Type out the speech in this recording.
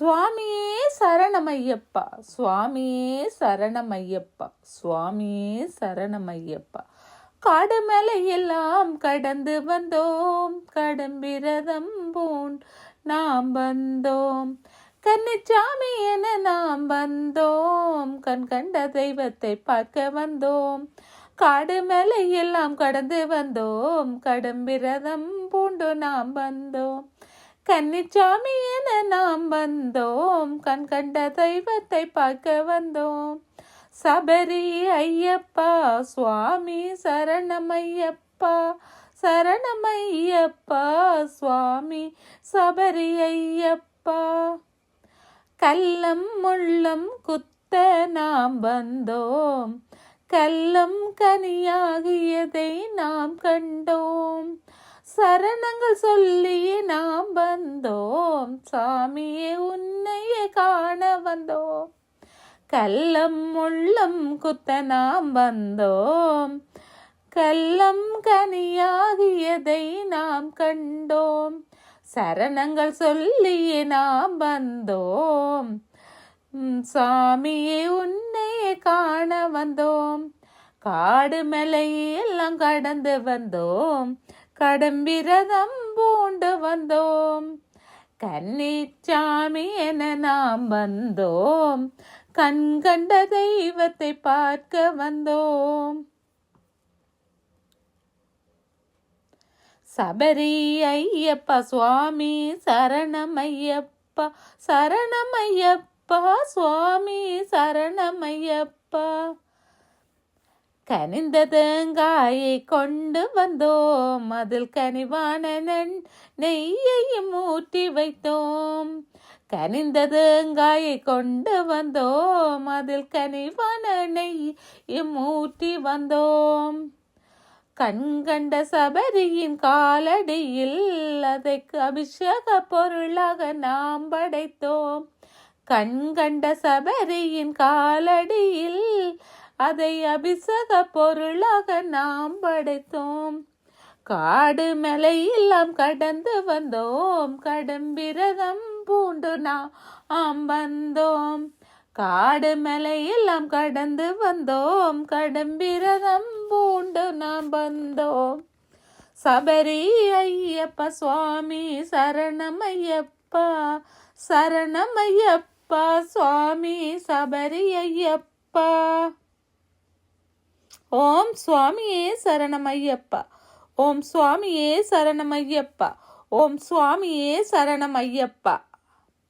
சுவாமியே சரணமையப்பா, சுவாமியே சரணமையப்பா, சுவாமியே சரணமையப்பா. காடு மலை எல்லாம் கடந்து வந்தோம், கடம்பிரதம் பூண் நாம் வந்தோம். கன்னிச்சாமி என நாம் வந்தோம், கண் கண்ட தெய்வத்தை பார்க்க வந்தோம். காடு மலை எல்லாம் கடந்து வந்தோம், கடம்பிரதம் பூண்டு நாம் வந்தோம். கன்னிச்சாமி என நாம் வந்தோம், கண் கண்ட தெய்வத்தை பார்க்க வந்தோம். சபரி ஐயப்பா சுவாமி சரணமையப்பா, சரணமையப்பா சுவாமி சபரி ஐயப்பா. கல்லம் முள்ளம் குத்த நாம் வந்தோம், கல்லம் கனியாகியதை நாம் கண்டோம். சரணங்கள் சொல்லி நாம் வந்தோம், சாமியே உன்னையே காண வந்தோம். கல்லம் முள்ளம் குத்த நாம் வந்தோம், கல்லம் கனியாகியதை நாம் கண்டோம். சரணங்கள் சொல்லி நாம் வந்தோம், சாமியே உன்னையே காண வந்தோம். காடு மலை எல்லாம் கடந்து வந்தோம், கடம்பிரதம் பூண்டு வந்தோம். கன்னிச்சாமி என நாம் வந்தோம், கண் கண்ட தெய்வத்தை பார்க்க வந்தோம். சபரி ஐயப்பா சுவாமி சரணமையப்பா, சரணமையப்பா சுவாமி சரணமையப்பா. கனிந்த தேங்காயை கொண்டு வந்தோம், அதில் கனிவான நெய்யையும் ஊற்றி வைத்தோம். கனிந்த தேங்காயை கொண்டு வந்தோம், அதில் கனிவான நெய்யும் ஊற்றி வந்தோம். கண்கண்ட சபரியின் காலடியில் அதை அபிஷேக பொருளாக நாம் படைத்தோம். கண்கண்ட சபரியின் காலடியில் அதை அபிஷேக பொருளாக நாம் படைத்தோம். காடு மலை எல்லாம் கடந்து வந்தோம், கடம்பிரதம் பூண்டு நாம் வந்தோம். காடு மலை எல்லாம் கடந்து வந்தோம், கடம்பிரதம் பூண்டு நாம் வந்தோம். சபரி ஐயப்பா சுவாமி சரணமையப்பா, சரணமையப்பா சுவாமி சபரி ஐயப்பா. ஓம் சுவாமியே சரணமையப்பா, ஓம் சுவாமியே சரணமையப்பா, ஓம் சுவாமியே சரணமையப்பா.